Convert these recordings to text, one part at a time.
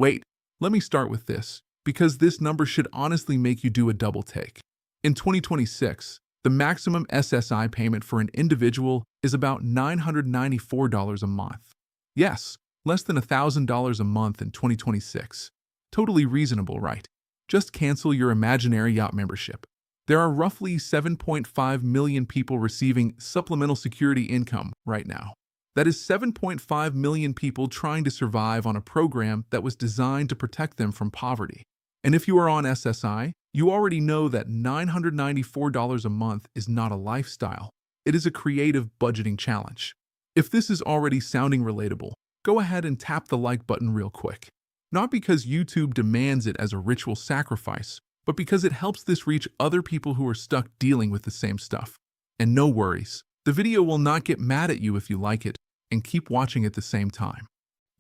Wait, let me start with this, because this number should honestly make you do a double take. In 2026, the maximum SSI payment for an individual is about $994 a month. Yes, less than $1,000 a month in 2026. Totally reasonable, right? Just cancel your imaginary yacht membership. There are roughly 7.5 million people receiving supplemental security income right now. That is 7.5 million people trying to survive on a program that was designed to protect them from poverty. And if you are on SSI, you already know that $994 a month is not a lifestyle. It is a creative budgeting challenge. If this is already sounding relatable, go ahead and tap the like button real quick. Not because YouTube demands it as a ritual sacrifice, but because it helps this reach other people who are stuck dealing with the same stuff. And no worries, the video will not get mad at you if you like it, and keep watching at the same time.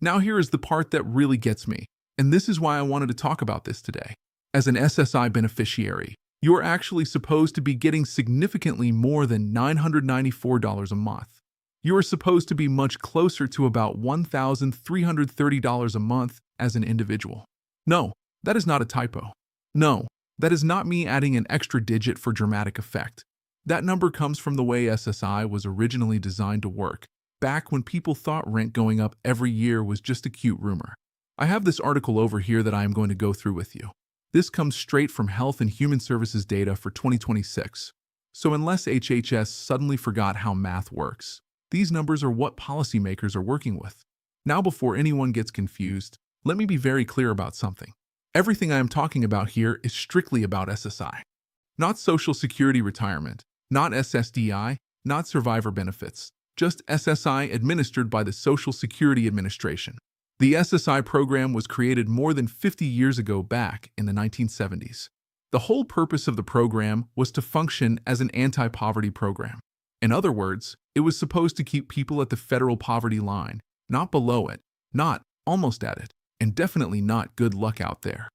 Now here is the part that really gets me, and this is why I wanted to talk about this today. As an SSI beneficiary, you are actually supposed to be getting significantly more than $994 a month. You are supposed to be much closer to about $1,330 a month as an individual. No, that is not a typo. No, that is not me adding an extra digit for dramatic effect. That number comes from the way SSI was originally designed to work, back when people thought rent going up every year was just a cute rumor. I have this article over here that I am going to go through with you. This comes straight from Health and Human Services data for 2026. So unless HHS suddenly forgot how math works, these numbers are what policymakers are working with. Now, before anyone gets confused, let me be very clear about something. Everything I am talking about here is strictly about SSI. Not Social Security retirement, not SSDI, not survivor benefits, just SSI administered by the Social Security Administration. The SSI program was created more than 50 years ago back in the 1970s. The whole purpose of the program was to function as an anti-poverty program. In other words, it was supposed to keep people at the federal poverty line, not below it, not almost at it, and definitely not good luck out there.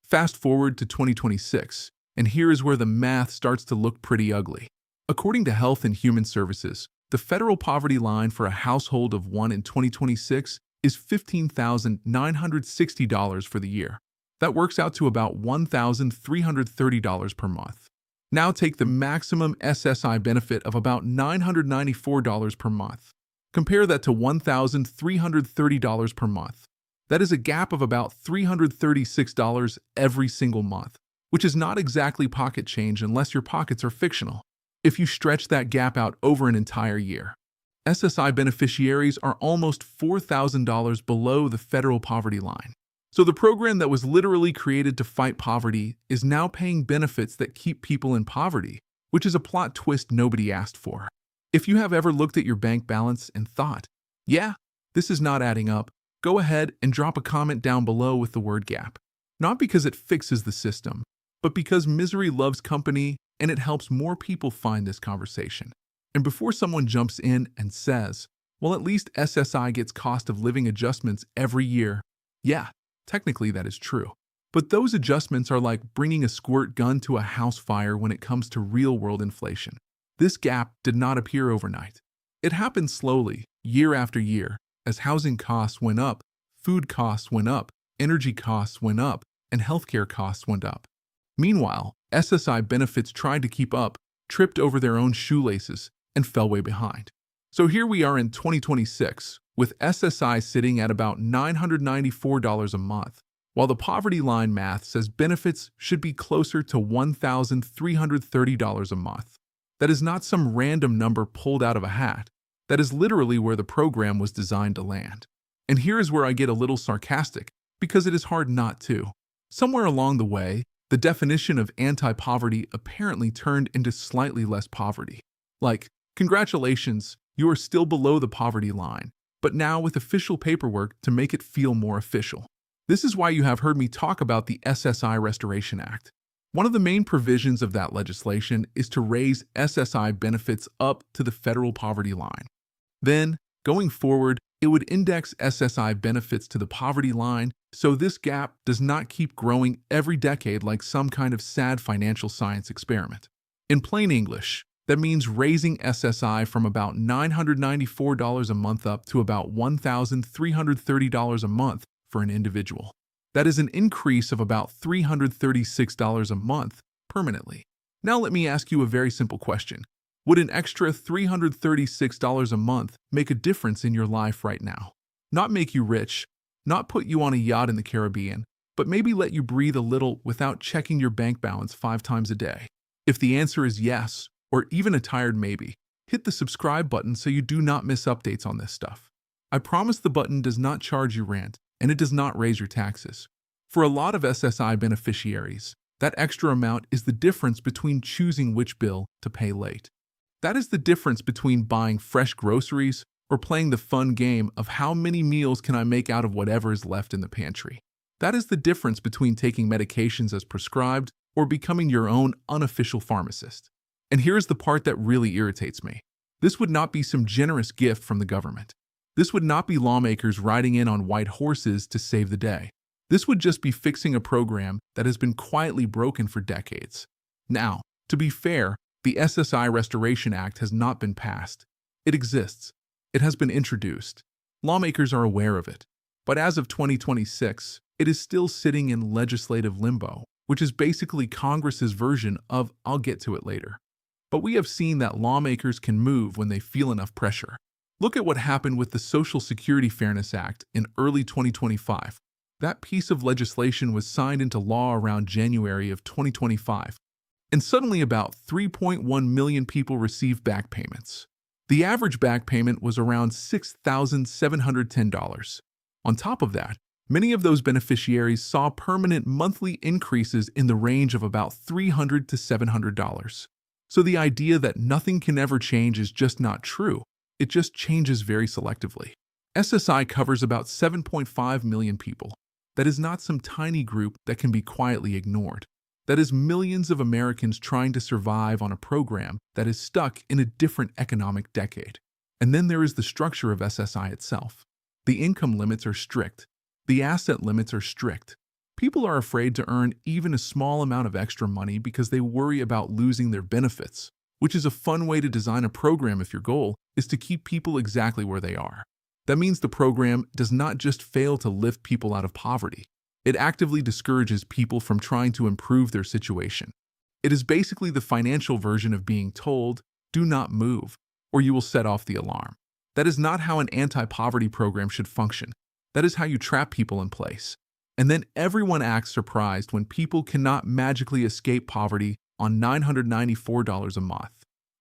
Fast forward to 2026, and here is where the math starts to look pretty ugly. According to Health and Human Services, the federal poverty line for a household of one in 2026 is $15,960 for the year. That works out to about $1,330 per month. Now take the maximum SSI benefit of about $994 per month. Compare that to $1,330 per month. That is a gap of about $336 every single month, which is not exactly pocket change unless your pockets are fictional. If you stretch that gap out over an entire year, SSI beneficiaries are almost $4,000 below the federal poverty line. So the program that was literally created to fight poverty is now paying benefits that keep people in poverty, which is a plot twist nobody asked for. If you have ever looked at your bank balance and thought, yeah, this is not adding up, go ahead and drop a comment down below with the word gap. Not because it fixes the system, but because misery loves company and it helps more people find this conversation. And before someone jumps in and says, well, at least SSI gets cost of living adjustments every year. Yeah, technically that is true. But those adjustments are like bringing a squirt gun to a house fire when it comes to real-world inflation. This gap did not appear overnight. It happened slowly, year after year, as housing costs went up, food costs went up, energy costs went up, and healthcare costs went up. Meanwhile, SSI benefits tried to keep up, tripped over their own shoelaces, and fell way behind. So here we are in 2026, with SSI sitting at about $994 a month, while the poverty line math says benefits should be closer to $1,330 a month. That is not some random number pulled out of a hat. That is literally where the program was designed to land. And here is where I get a little sarcastic, because it is hard not to. Somewhere along the way, the definition of anti-poverty apparently turned into slightly less poverty. Like, congratulations, you are still below the poverty line, but now with official paperwork to make it feel more official. This is why you have heard me talk about the SSI Restoration Act. One of the main provisions of that legislation is to raise SSI benefits up to the federal poverty line. Then, going forward, it would index SSI benefits to the poverty line so this gap does not keep growing every decade like some kind of sad financial science experiment. In plain English, that means raising SSI from about $994 a month up to about $1,330 a month for an individual. That is an increase of about $336 a month permanently. Now let me ask you a very simple question. Would an extra $336 a month make a difference in your life right now? Not make you rich, not put you on a yacht in the Caribbean, but maybe let you breathe a little without checking your bank balance 5 times a day. If the answer is yes, or even a tired maybe, hit the subscribe button so you do not miss updates on this stuff. I promise the button does not charge you rent, and it does not raise your taxes. For a lot of SSI beneficiaries, that extra amount is the difference between choosing which bill to pay late. That is the difference between buying fresh groceries or playing the fun game of how many meals can I make out of whatever is left in the pantry. That is the difference between taking medications as prescribed or becoming your own unofficial pharmacist. And here's the part that really irritates me. This would not be some generous gift from the government. This would not be lawmakers riding in on white horses to save the day. This would just be fixing a program that has been quietly broken for decades. Now, to be fair, the SSI Restoration Act has not been passed. It exists. It has been introduced. Lawmakers are aware of it. But as of 2026, it is still sitting in legislative limbo, which is basically Congress's version of "I'll get to it later." But we have seen that lawmakers can move when they feel enough pressure. Look at what happened with the Social Security Fairness Act in early 2025. That piece of legislation was signed into law around January of 2025, and suddenly about 3.1 million people received back payments. The average back payment was around $6,710. On top of that, many of those beneficiaries saw permanent monthly increases in the range of about $300 to $700. So the idea that nothing can ever change is just not true. It just changes very selectively. SSI covers about 7.5 million people. That is not some tiny group that can be quietly ignored. That is millions of Americans trying to survive on a program that is stuck in a different economic decade. And then there is the structure of SSI itself. The income limits are strict. The asset limits are strict. People are afraid to earn even a small amount of extra money because they worry about losing their benefits, which is a fun way to design a program if your goal is to keep people exactly where they are. That means the program does not just fail to lift people out of poverty. It actively discourages people from trying to improve their situation. It is basically the financial version of being told, "Do not move, or you will set off the alarm." That is not how an anti-poverty program should function. That is how you trap people in place. And then everyone acts surprised when people cannot magically escape poverty on $994 a month.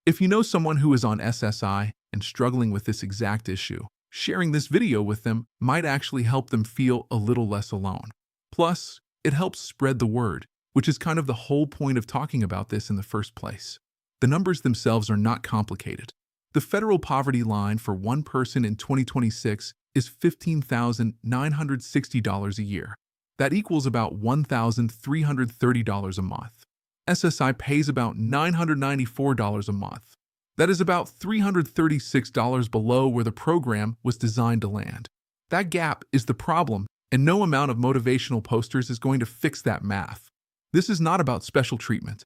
If you know someone who is on SSI and struggling with this exact issue, sharing this video with them might actually help them feel a little less alone. Plus, it helps spread the word, which is kind of the whole point of talking about this in the first place. The numbers themselves are not complicated. The federal poverty line for one person in 2026 is $15,960 a year. That equals about $1,330 a month. SSI pays about $994 a month. That is about $336 below where the program was designed to land. That gap is the problem, and no amount of motivational posters is going to fix that math. This is not about special treatment.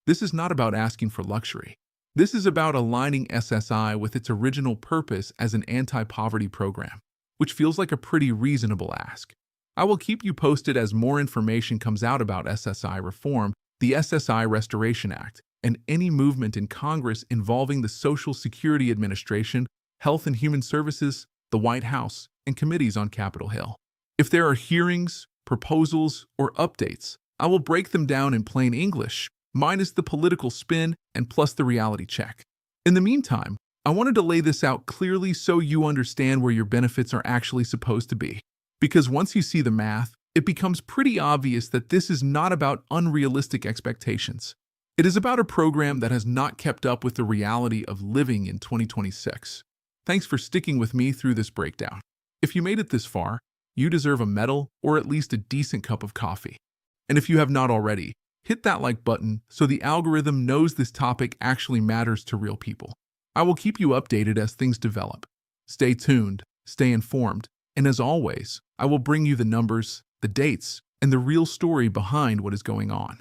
This is not about asking for luxury. This is about aligning SSI with its original purpose as an anti-poverty program, which feels like a pretty reasonable ask. I will keep you posted as more information comes out about SSI reform, the SSI Restoration Act, and any movement in Congress involving the Social Security Administration, Health and Human Services, the White House, and committees on Capitol Hill. If there are hearings, proposals, or updates, I will break them down in plain English, minus the political spin and plus the reality check. In the meantime, I wanted to lay this out clearly so you understand where your benefits are actually supposed to be. Because once you see the math, it becomes pretty obvious that this is not about unrealistic expectations. It is about a program that has not kept up with the reality of living in 2026. Thanks for sticking with me through this breakdown. If you made it this far, you deserve a medal or at least a decent cup of coffee. And if you have not already, hit that like button so the algorithm knows this topic actually matters to real people. I will keep you updated as things develop. Stay tuned, stay informed, and as always, I will bring you the numbers, the dates, and the real story behind what is going on.